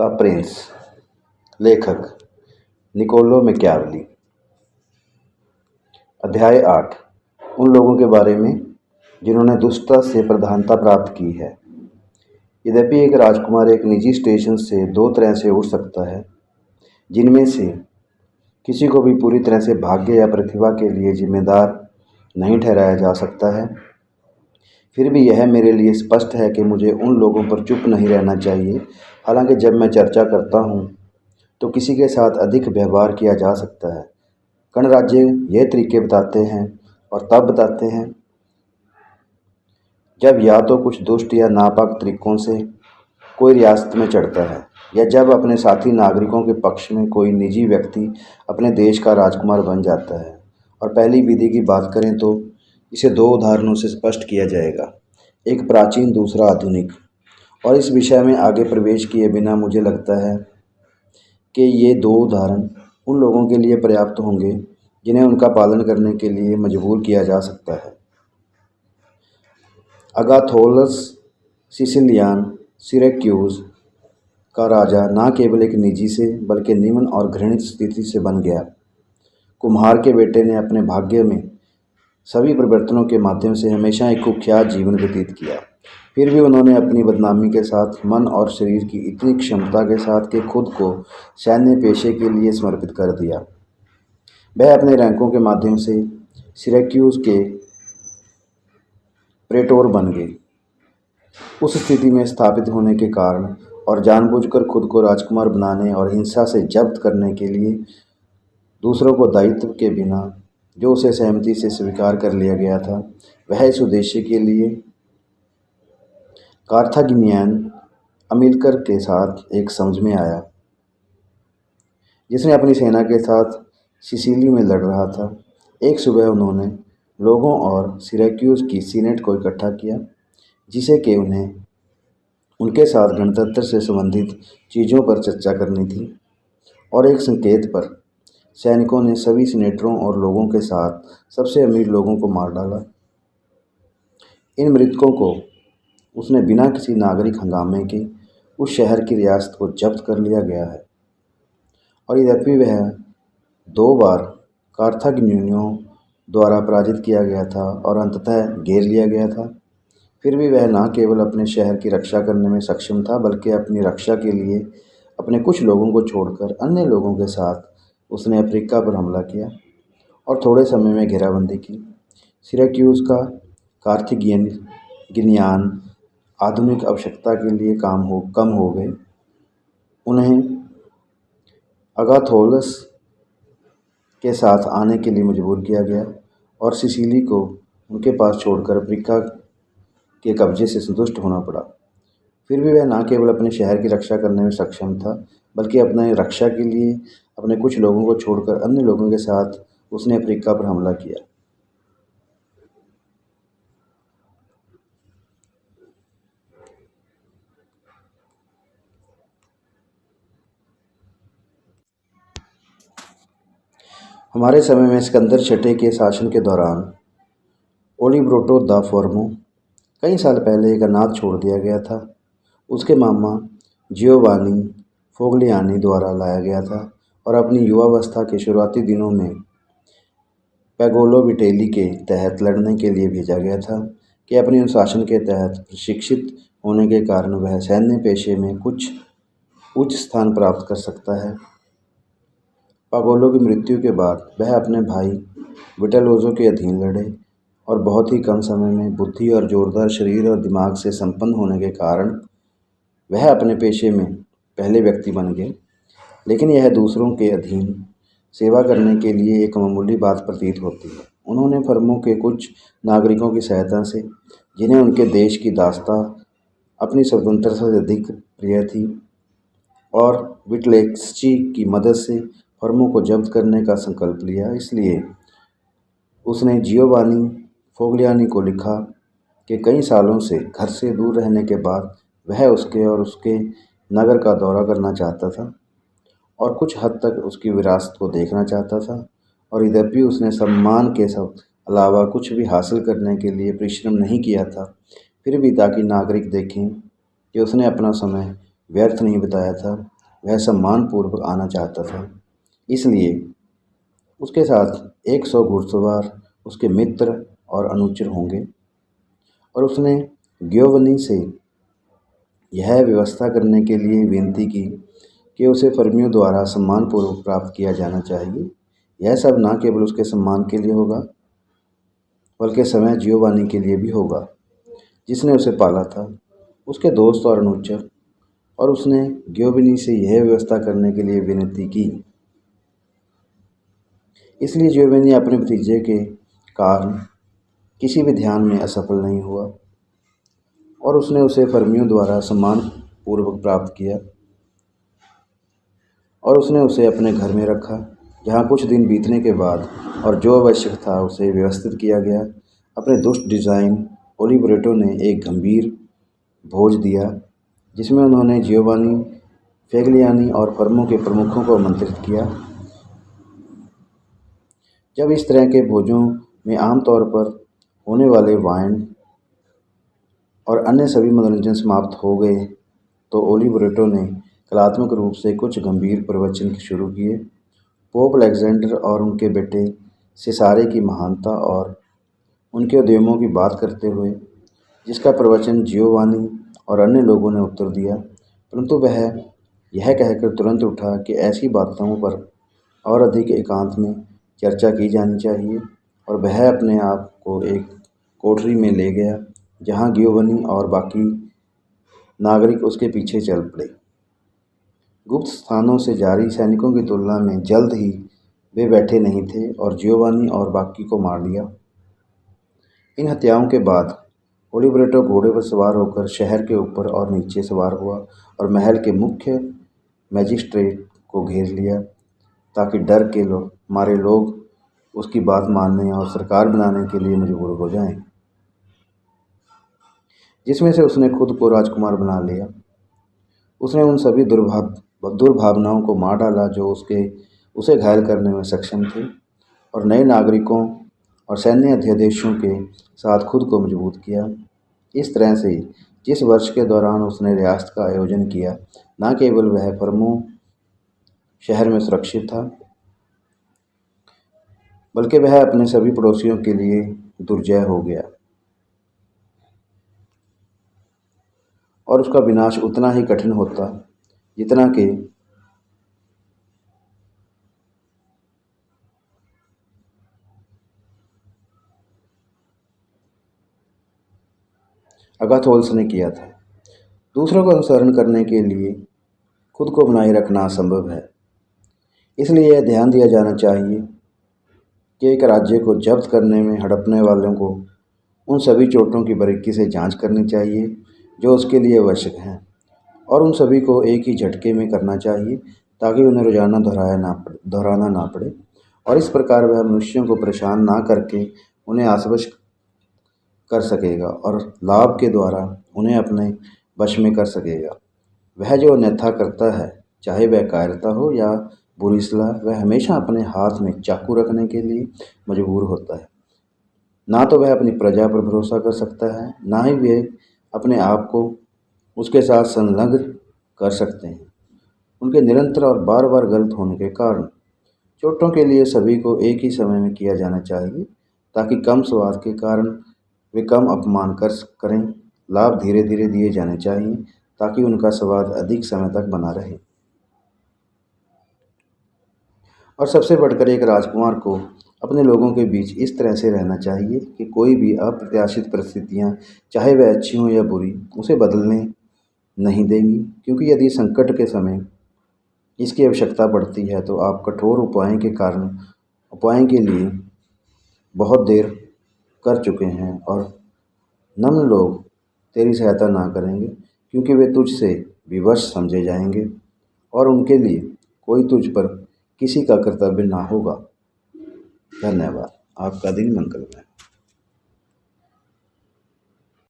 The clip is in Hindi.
The Prince. लेखक निकोलो मैकियावेली। अध्याय 8। उन लोगों के बारे में जिन्होंने दुष्टता से प्रधानता प्राप्त की है। यद्यपि एक राजकुमार एक निजी स्टेशन से दो तरह से उड़ सकता है, जिनमें से किसी को भी पूरी तरह से भाग्य या प्रतिभा के लिए जिम्मेदार नहीं ठहराया जा सकता है, फिर भी यह मेरे लिए स्पष्ट है कि मुझे उन लोगों पर चुप नहीं रहना चाहिए। हालांकि जब मैं चर्चा करता हूँ तो किसी के साथ अधिक व्यवहार किया जा सकता है। गणराज्य यह तरीके बताते हैं और तब बताते हैं जब या तो कुछ दुष्ट या नापाक तरीकों से कोई रियासत में चढ़ता है, या जब अपने साथी नागरिकों के पक्ष में कोई निजी व्यक्ति अपने देश का राजकुमार बन जाता है। और पहली विधि की बात करें तो इसे दो उदाहरणों से स्पष्ट किया जाएगा, एक प्राचीन, दूसरा आधुनिक। और इस विषय में आगे प्रवेश किए बिना मुझे लगता है कि ये दो उदाहरण उन लोगों के लिए पर्याप्त होंगे जिन्हें उनका पालन करने के लिए मजबूर किया जा सकता है। अगाथोलस सिसिलियन सिरैक्यूज का राजा न केवल एक निजी से बल्कि निम्न और घृणित स्थिति से बन गया। कुम्हार के बेटे ने अपने भाग्य में सभी परिवर्तनों के माध्यम से हमेशा एक कुख्यात जीवन व्यतीत किया। फिर भी उन्होंने अपनी बदनामी के साथ मन और शरीर की इतनी क्षमता के साथ कि खुद को सैन्य पेशे के लिए समर्पित कर दिया। वह अपने रैंकों के माध्यम से सिरैक्यूज के प्रेटोर बन गए। उस स्थिति में स्थापित होने के कारण और जानबूझकर खुद को राजकुमार बनाने और हिंसा से जब्त करने के लिए दूसरों को दायित्व के बिना जो उसे सहमति से स्वीकार कर लिया गया था, वह इस उद्देश्य के लिए कार्थागिनियन अमिल्कर के साथ एक समझ में आया, जिसने अपनी सेना के साथ सिसिली में लड़ रहा था। एक सुबह उन्होंने लोगों और सिरैक्यूज की सीनेट को इकट्ठा किया, जिसे कि उन्हें उनके साथ गणतंत्र से संबंधित चीज़ों पर चर्चा करनी थी। और एक संकेत पर सैनिकों ने सभी सीनेटरों और लोगों के साथ सबसे अमीर लोगों को मार डाला। इन मृतकों को उसने बिना किसी नागरिक हंगामे के उस शहर की रियासत को जब्त कर लिया गया है। और यद्यपि वह दो बार कार्थागिनियों द्वारा पराजित किया गया था और अंततः घेर लिया गया था, फिर भी वह न केवल अपने शहर की रक्षा करने में सक्षम था, बल्कि अपनी रक्षा के लिए अपने कुछ लोगों को छोड़कर अन्य लोगों के साथ उसने अफ्रीका पर हमला किया और थोड़े समय में घेराबंदी की। सिरैक्यूज का कार्थागिनियन आधुनिक आवश्यकता के लिए कम हो गए। उन्हें अगाथोलस के साथ आने के लिए मजबूर किया गया और सिसिली को उनके पास छोड़कर अफ्रीका के कब्जे से संतुष्ट होना पड़ा। फिर भी वह न केवल अपने शहर की रक्षा करने में सक्षम था, बल्कि अपने रक्षा के लिए अपने कुछ लोगों को छोड़कर अन्य लोगों के साथ उसने अफ्रीका पर हमला किया। हमारे समय में सिकंदर छठे के शासन के दौरान ओलिब्रोटो दा फोर्मो कई साल पहले एक अनाथ छोड़ दिया गया था। उसके मामा जियोवानी फोगलियानी द्वारा लाया गया था और अपनी युवावस्था के शुरुआती दिनों में पैगोलो विटेली के तहत लड़ने के लिए भेजा गया था कि अपने अनुशासन के तहत प्रशिक्षित होने के कारण वह सैन्य पेशे में कुछ उच्च स्थान प्राप्त कर सकता है। पागोलो की मृत्यु के बाद वह अपने भाई विटेलोजो के अधीन लड़े और बहुत ही कम समय में बुद्धि और जोरदार शरीर और दिमाग से संपन्न होने के कारण वह अपने पेशे में पहले व्यक्ति बन गए। लेकिन यह दूसरों के अधीन सेवा करने के लिए एक मामूली बात प्रतीत होती है। उन्होंने फर्मों के कुछ नागरिकों की सहायता से, जिन्हें उनके देश की दास्ता अपनी स्वतंत्रता से अधिक प्रिय थी, और विटलेक्सची की मदद से फर्मों को जब्त करने का संकल्प लिया। इसलिए उसने जियोवानी फोगलियानी को लिखा कि कई सालों से घर से दूर रहने के बाद वह उसके और उसके नगर का दौरा करना चाहता था और कुछ हद तक उसकी विरासत को देखना चाहता था। और यद्यपि उसने सम्मान के सब अलावा कुछ भी हासिल करने के लिए परिश्रम नहीं किया था, फिर भी ताकि नागरिक देखें कि उसने अपना समय व्यर्थ नहीं बताया था। वह सम्मानपूर्वक आना चाहता था। इसलिए उसके साथ 100 घुड़सवार, उसके मित्र और अनुचर होंगे। और उसने गियोवनी से यह व्यवस्था करने के लिए विनती की कि उसे फर्मियों द्वारा सम्मानपूर्वक प्राप्त किया जाना चाहिए। यह सब न केवल उसके सम्मान के लिए होगा, बल्कि समय जियोवानी के लिए भी होगा, जिसने उसे पाला था, उसके दोस्त और अनुचर। और उसने गियोवनी से यह व्यवस्था करने के लिए विनती की। इसलिए जियोवानी अपने भतीजे के कारण किसी भी ध्यान में असफल नहीं हुआ और उसने उसे फर्मियों द्वारा सम्मानपूर्वक प्राप्त किया। और उसने उसे अपने घर में रखा, जहाँ कुछ दिन बीतने के बाद और जो आवश्यक था उसे व्यवस्थित किया गया। अपने दुष्ट डिज़ाइन ओलिब्रेटो ने एक गंभीर भोज दिया, जिसमें उन्होंने जियोवानी, फेगलियानी और फर्मों के प्रमुखों को आमंत्रित किया। जब इस तरह के भोजों में आमतौर पर होने वाले वाइन और अन्य सभी मनोरंजन समाप्त हो गए, तो ओलिब्रेटो ने कलात्मक रूप से कुछ गंभीर प्रवचन शुरू किए। पोप अलेक्जेंडर और उनके बेटे सिसारे की महानता और उनके उद्यमों की बात करते हुए, जिसका प्रवचन जियोवानी और अन्य लोगों ने उत्तर दिया। परंतु वह यह कहकर तुरंत उठा कि ऐसी बातों पर और अधिक एकांत में चर्चा की जानी चाहिए, और वह अपने आप को एक कोठरी में ले गया, जहाँ गियोवानी और बाकी नागरिक उसके पीछे चल पड़े। गुप्त स्थानों से जारी सैनिकों की तुलना में जल्द ही वे बैठे नहीं थे और जियोवानी और बाकी को मार दिया। इन हत्याओं के बाद ओलिब्रेटो घोड़े पर सवार होकर शहर के ऊपर और नीचे सवार हुआ और महल के मुख्य मैजिस्ट्रेट को घेर लिया, ताकि डर के मारे लोग उसकी बात मानने और सरकार बनाने के लिए मजबूर हो जाएं, जिसमें से उसने खुद को राजकुमार बना लिया। उसने उन सभी दुर्भावनाओं को मार डाला जो उसे घायल करने में सक्षम थे, और नए नागरिकों और सैन्य अध्यादेशों के साथ खुद को मजबूत किया। इस तरह से जिस वर्ष के दौरान उसने रियासत का आयोजन किया, न केवल वह फर्मो शहर में सुरक्षित था, बल्कि वह अपने सभी पड़ोसियों के लिए दुर्जय हो गया, और उसका विनाश उतना ही कठिन होता जितना कि अगाथोल्स ने किया था। दूसरों का अनुसरण करने के लिए खुद को बनाए रखना असंभव है। इसलिए यह ध्यान दिया जाना चाहिए कि एक राज्य को जब्त करने में हड़पने वालों को उन सभी चोटों की बारीकी से जांच करनी चाहिए जो उसके लिए आवश्यक हैं, और उन सभी को एक ही झटके में करना चाहिए, ताकि उन्हें रोजाना दोहराना ना पड़े। और इस प्रकार वह मनुष्यों को परेशान ना करके उन्हें आश्वस्त कर सकेगा और लाभ के द्वारा उन्हें अपने वश में कर सकेगा। वह जो अन्यथा करता है, चाहे वह कायरता हो या बुरी सलाह, वह हमेशा अपने हाथ में चाकू रखने के लिए मजबूर होता है। ना तो वह अपनी प्रजा पर भरोसा कर सकता है, ना ही वे अपने आप को उसके साथ संलग्न कर सकते हैं। उनके निरंतर और बार बार गलत होने के कारण चोटों के लिए सभी को एक ही समय में किया जाना चाहिए, ताकि कम स्वाद के कारण वे कम अपमान करें। लाभ धीरे धीरे दिए जाने चाहिए, ताकि उनका स्वाद अधिक समय तक बना रहे। और सबसे बढ़कर एक राजकुमार को अपने लोगों के बीच इस तरह से रहना चाहिए कि कोई भी अप्रत्याशित परिस्थितियां, चाहे वह अच्छी हों या बुरी, उसे बदलने नहीं देंगी। क्योंकि यदि संकट के समय इसकी आवश्यकता पड़ती है, तो आप कठोर उपायों के लिए बहुत देर कर चुके हैं, और नम्र लोग तेरी सहायता ना करेंगे, क्योंकि वे तुझसे विवश समझे जाएंगे और उनके लिए कोई तुझ पर किसी का कर्तव्य ना होगा। धन्यवाद। आपका दिन मंगलमय।